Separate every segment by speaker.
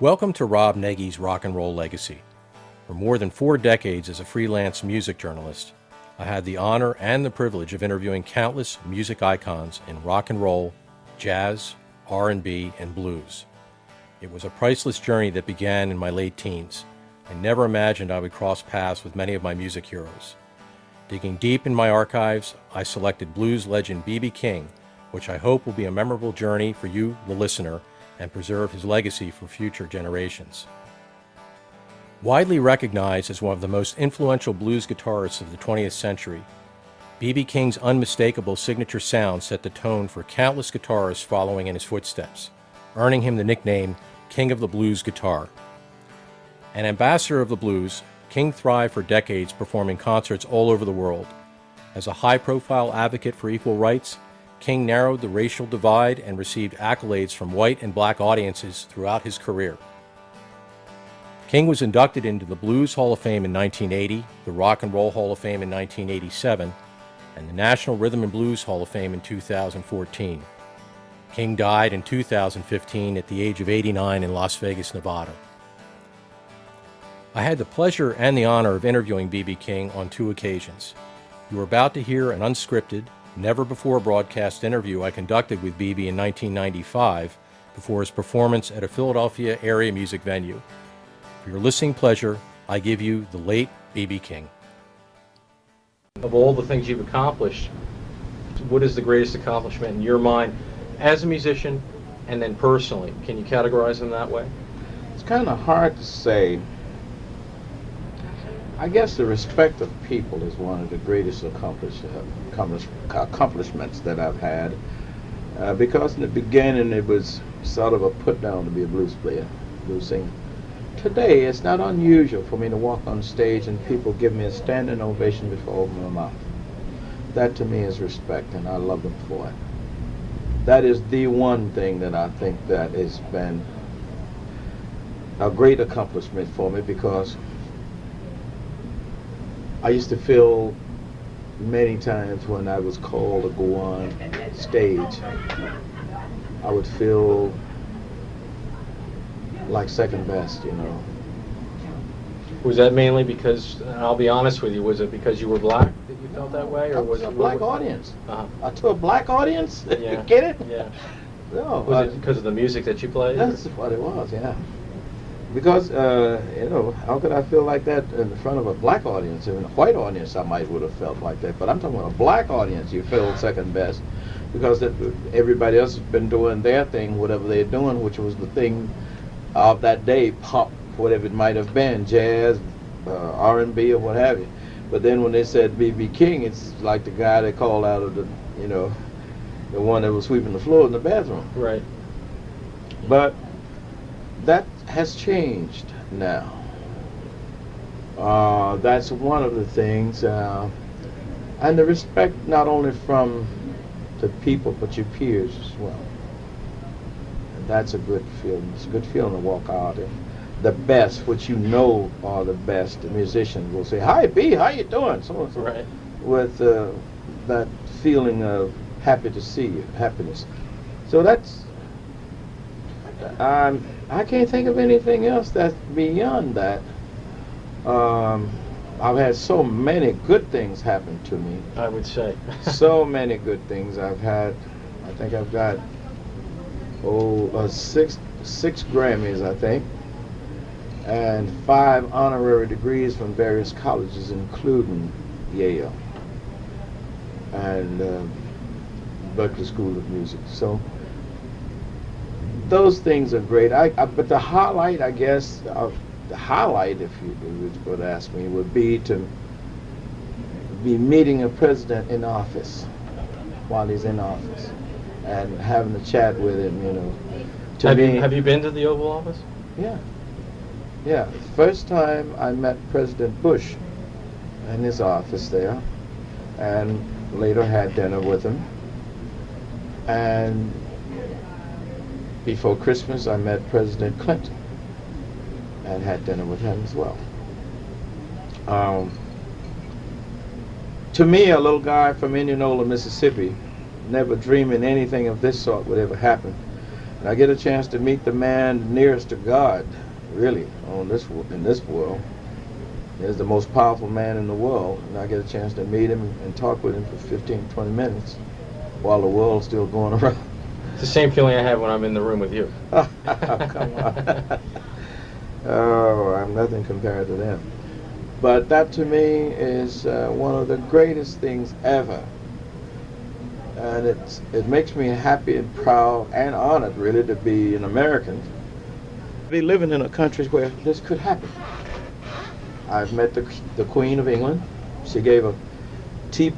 Speaker 1: Welcome to Rob Nagy's Rock and Roll Legacy. For more than 4 decades as a freelance music journalist, I had the honor and the privilege of interviewing countless music icons in rock and roll, jazz, R&B, and blues. It was a priceless journey that began in my late teens. I never imagined I would cross paths with many of my music heroes. Digging deep in my archives, I selected blues legend B.B. King, which I hope will be a memorable journey for you, the listener, and preserve his legacy for future generations. Widely recognized as one of the most influential blues guitarists of the 20th century, B.B. King's unmistakable signature sound set the tone for countless guitarists following in his footsteps, earning him the nickname King of the Blues Guitar. An ambassador of the blues, King thrived for decades performing concerts all over the world. As a high-profile advocate for equal rights, King narrowed the racial divide and received accolades from white and black audiences throughout his career. King was inducted into the Blues Hall of Fame in 1980, the Rock and Roll Hall of Fame in 1987, and the National Rhythm and Blues Hall of Fame in 2014. King died in 2015 at the age of 89 in Las Vegas, Nevada. I had the pleasure and the honor of interviewing B.B. King on 2 occasions. You are about to hear an unscripted, never-before-broadcast interview I conducted with B.B. in 1995 before his performance at a Philadelphia area music venue. For your listening pleasure, I give you the late B.B. King. Of all the things you've accomplished, what is the greatest accomplishment in your mind as a musician and then personally? Can you categorize them that way?
Speaker 2: It's kind of hard to say. I guess the respect of people is one of the greatest accomplishments that I've had, because in the beginning it was sort of a put down to be a blues player, blues singer. Today it's not unusual for me to walk on stage and people give me a standing ovation before I open my mouth. That to me is respect, and I love them for it. That is the one thing that I think that has been a great accomplishment for me, because I used to feel many times when I was called to go on stage, I would feel like second best, you know.
Speaker 1: Was that mainly because, and I'll be honest with you, was it because you were black that you felt that way? Or was it
Speaker 2: a black audience?
Speaker 1: Uh-huh.
Speaker 2: To a black audience?
Speaker 1: Yeah.
Speaker 2: You get it?
Speaker 1: Yeah.
Speaker 2: No.
Speaker 1: Was it because of the music that you played?
Speaker 2: That's what it was, yeah. Because, you know, how could I feel like that in front of a black audience? In a white audience, I might would have felt like that. But I'm talking about a black audience, you feel second best. Because everybody else has been doing their thing, whatever they're doing, which was the thing of that day, pop, whatever it might have been, jazz, R&B, or what have you. But then when they said B.B. King, it's like the guy they called out of the, you know, the one that was sweeping the floor in the bathroom.
Speaker 1: Right.
Speaker 2: But that has changed now. That's one of the things, and the respect not only from the people but your peers as well. And that's a good feeling. It's a good feeling to walk out and the best, which you know are the best, the musicians will say, "Hi B, how you doing?" So and so.
Speaker 1: Right.
Speaker 2: With that feeling of happy to see you, happiness. So that's. I can't think of anything else that's beyond that. I've had so many good things happen to me.
Speaker 1: I would say.
Speaker 2: So many good things I've had. I think I've got six Grammys, I think, and 5 honorary degrees from various colleges, including Yale and Berklee School of Music. So those things are great. But the highlight, I guess, the highlight, if you would ask me, would be to be meeting a president in office while he's in office and having a chat with him, you know.
Speaker 1: Have you been to the Oval Office?
Speaker 2: Yeah. Yeah. First time I met President Bush in his office there, and later had dinner with him. And before Christmas, I met President Clinton and had dinner with him as well. To me, a little guy from Indianola, Mississippi, never dreaming anything of this sort would ever happen, and I get a chance to meet the man nearest to God, really, in this world. He's the most powerful man in the world, and I get a chance to meet him and talk with him for 15, 20 minutes while the world's still going around.
Speaker 1: It's the same feeling I have when I'm in the room with you.
Speaker 2: Come on. Oh, I'm nothing compared to them. But that to me is one of the greatest things ever. And it makes me happy and proud and honored, really, to be an American. Be living in a country where this could happen. I've met the Queen of England. She gave a tea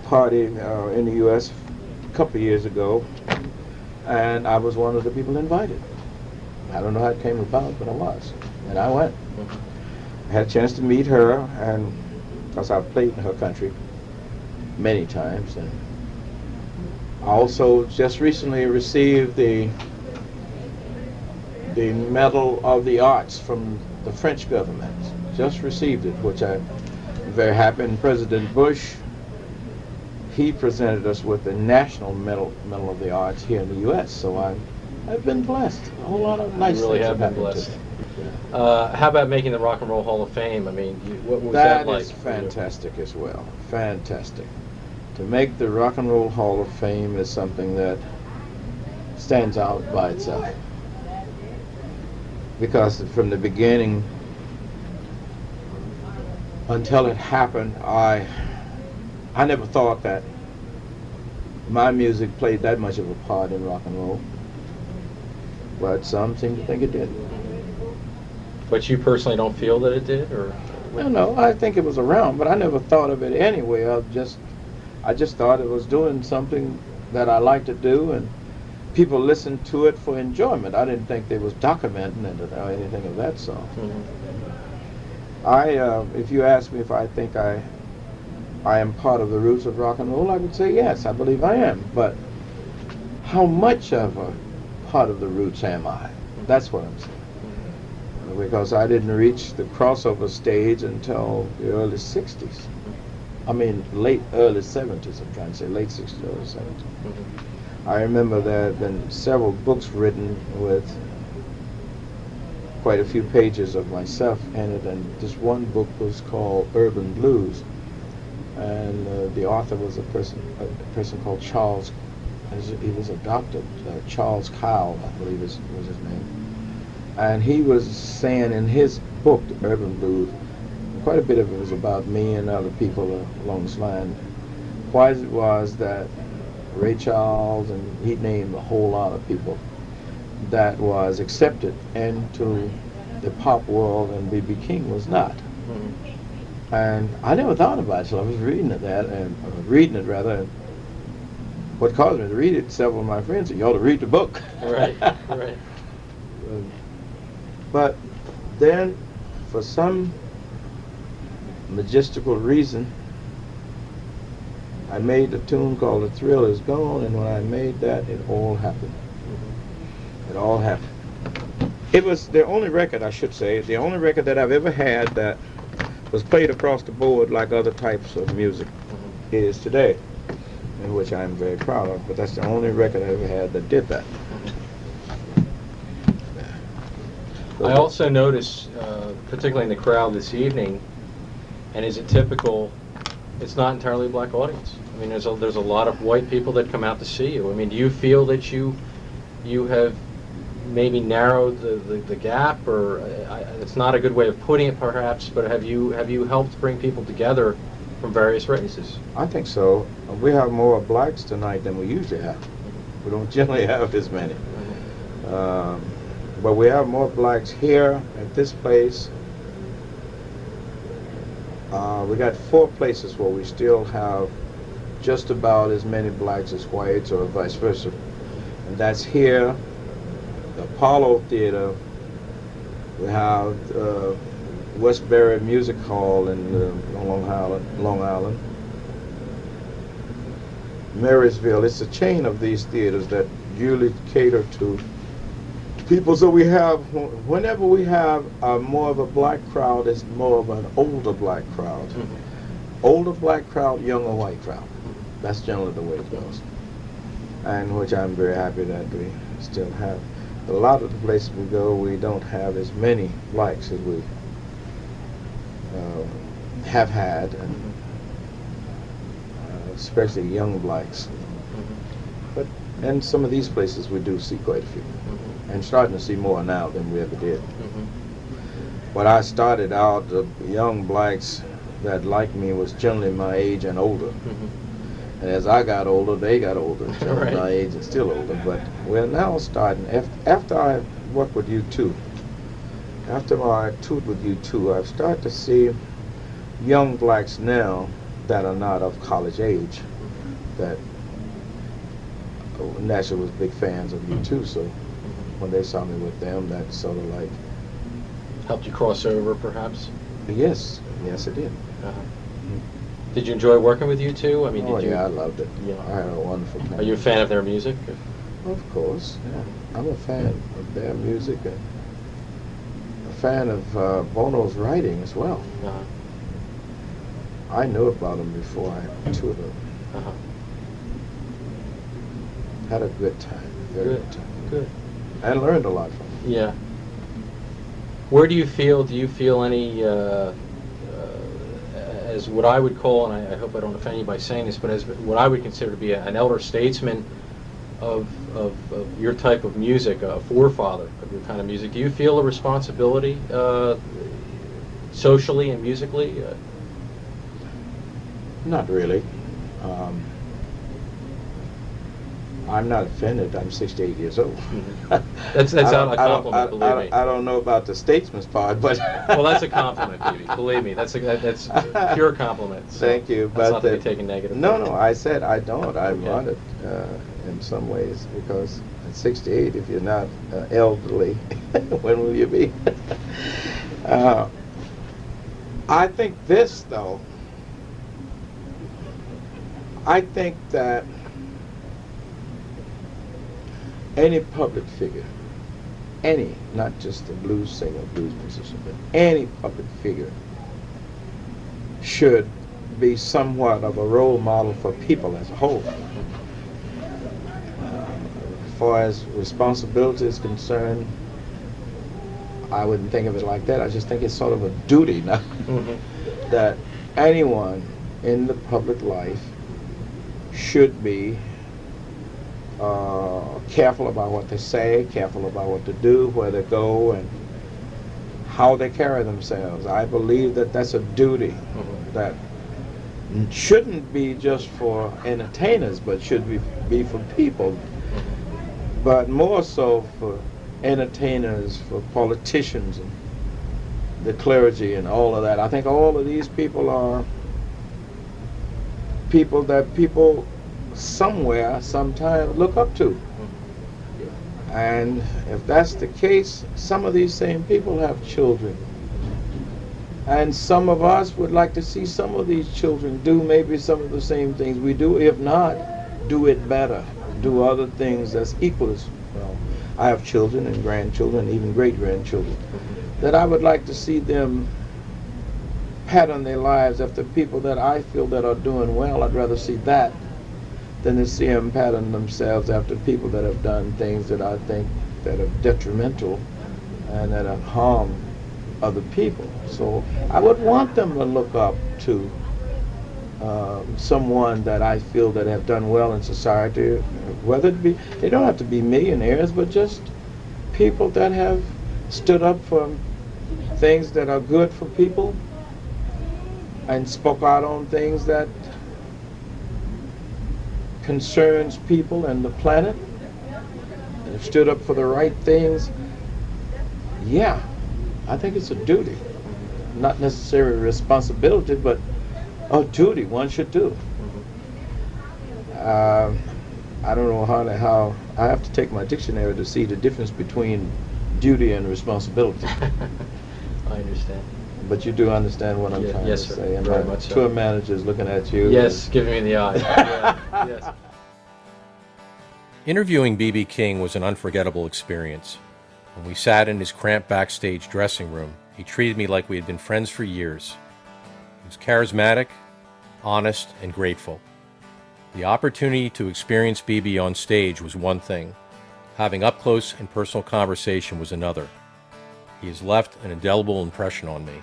Speaker 2: party in the U.S. a couple of years ago, and I was one of the people invited. I don't know how it came about, but I was, and I went. I had a chance to meet her, and because I've played in her country many times, and I also just recently received the Medal of the Arts from the French government. Just received it, which I'm very happy. And President Bush, he presented us with the National Medal of the Arts here in the U.S. So I've been blessed. A whole lot of nice
Speaker 1: really
Speaker 2: things
Speaker 1: have been
Speaker 2: happened
Speaker 1: blessed.
Speaker 2: to me.
Speaker 1: How about making the Rock and Roll Hall of Fame? I mean, what was that like?
Speaker 2: That is fantastic as well. Fantastic. To make the Rock and Roll Hall of Fame is something that stands out by itself. Because from the beginning until it happened, I never thought that my music played that much of a part in rock and roll. But some seem to think it did.
Speaker 1: But you personally don't feel that it did, or?
Speaker 2: No, I think it was around, but I never thought of it anyway. I just thought it was doing something that I like to do, and people listened to it for enjoyment. I didn't think they was documenting it or anything of that sort. If you ask me if I think I am part of the roots of rock and roll, I would say yes, I believe I am. But how much of a part of the roots am I? That's what I'm saying. Because I didn't reach the crossover stage until the early 60s. I mean, early 70s, I'm trying to say, late 60s, early 70s. I remember there had been several books written with quite a few pages of myself in it, and this one book was called Urban Blues, and the author was a person called Charles. He was a doctor, Charles Kyle, I believe was his name, and he was saying in his book, The Urban Blues, quite a bit of it was about me and other people along this line. Why it was that Ray Charles, and he named a whole lot of people that was accepted into the pop world, and B.B. King was not. And I never thought about it till I was reading it. And what caused me to read it, several of my friends said, "You ought to read the book."
Speaker 1: Right, right.
Speaker 2: But then, for some majestical reason, I made a tune called "The Thrill Is Gone," and when I made that, it all happened. It all happened. It was the only record, I should say, the only record that I've ever had that was played across the board like other types of music is today, in which I'm very proud of, but that's the only record I ever had that did that.
Speaker 1: I also notice, particularly in the crowd this evening, and is it typical, it's not entirely a black audience. I mean, there's a lot of white people that come out to see you. I mean, do you feel that you have maybe narrowed the gap, or it's not a good way of putting it perhaps, but have you helped bring people together from various races?
Speaker 2: I think so. We have more blacks tonight than we usually have. We don't generally have as many. But we have more blacks here at this place. We got 4 places where we still have just about as many blacks as whites, or vice versa. And that's here, the Apollo Theater. We have Westbury Music Hall in Long Island. Marysville. It's a chain of these theaters that usually cater to people. So we have, whenever we have more of a black crowd, it's more of an older black crowd. Older black crowd, younger white crowd. That's generally the way it goes. And which I'm very happy that we still have. a lot of the places we go, we don't have as many blacks as we have had, and especially young blacks. But and some of these places we do see quite a few, and starting to see more now than we ever did. When I started out, the young blacks that liked me was generally my age and older. And as I got older, they got older. Right. My age is still older, but we're now starting. After I worked with U2, after I toured with U2, I've started to see young blacks now that are not of college age, that naturally was big fans of U2, so when they saw me with them, that sort of like
Speaker 1: helped you cross over, perhaps?
Speaker 2: Yes, it did.
Speaker 1: Did you enjoy working with U2? I mean,
Speaker 2: I loved it. Yeah. I had a wonderful time.
Speaker 1: Are you a fan of their music?
Speaker 2: Of course, yeah. I'm a fan of their music and a fan of Bono's writing as well. I knew about them before I toured them. Had a good time, very good time. Good. I learned a lot from them.
Speaker 1: Yeah. Where do you feel any, as what I would call, and I hope I don't offend you by saying this, but as what I would consider to be an elder statesman of your type of music, a forefather of your kind of music, do you feel a responsibility socially and musically?
Speaker 2: Not really. I'm not offended. I'm 68 years old.
Speaker 1: That's not a compliment, believe me.
Speaker 2: I don't know about the statesman's part, but
Speaker 1: well, that's a compliment, baby. Believe me, that's a pure compliment. So
Speaker 2: thank you,
Speaker 1: that's
Speaker 2: but
Speaker 1: not to be taken negative.
Speaker 2: No, I said I don't. I'm honored in some ways, because at 68, if you're not elderly, when will you be? I think this, though. I think that any public figure, not just a blues singer, blues musician, but any public figure should be somewhat of a role model for people as a whole. As far as responsibility is concerned, I wouldn't think of it like that. I just think it's sort of a duty now that anyone in the public life should be careful about what they say, careful about what to do, where they go, and how they carry themselves. I believe that that's a duty that shouldn't be just for entertainers, but should be for people, but more so for entertainers, for politicians, and the clergy, and all of that. I think all of these people are people that people somewhere, sometime look up to. And if that's the case, some of these same people have children. And some of us would like to see some of these children do maybe some of the same things we do. If not, do it better. Do other things that's equal as well. I have children and grandchildren, even great-grandchildren, that I would like to see them pattern their lives after people that I feel that are doing well. I'd rather see that than to see them pattern themselves after people that have done things that I think that are detrimental and that have harmed other people. So I would want them to look up to someone that I feel that have done well in society, whether it be, they don't have to be millionaires, but just people that have stood up for things that are good for people and spoke out on things that concerns people and the planet, and have stood up for the right things. Yeah, I think it's a duty, not necessarily a responsibility, but a duty one should do. I don't know how I have to take my dictionary to see the difference between duty and responsibility.
Speaker 1: I understand.
Speaker 2: But you do understand what I'm trying to say. And
Speaker 1: very much so.
Speaker 2: Tour manager's looking at you.
Speaker 1: Yes, giving me the eye. Yes.
Speaker 3: Interviewing B.B. King was an unforgettable experience. When we sat in his cramped backstage dressing room, he treated me like we had been friends for years. He was charismatic, honest, and grateful. The opportunity to experience B.B. on stage was one thing. Having up-close and personal conversation was another. He has left an indelible impression on me.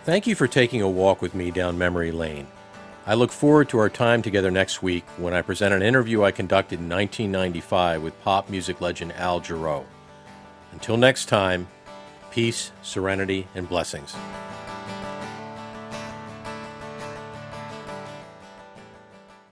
Speaker 3: Thank you for taking a walk with me down memory lane. I look forward to our time together next week when I present an interview I conducted in 1995 with pop music legend Al Jarreau. Until next time, peace, serenity, and blessings.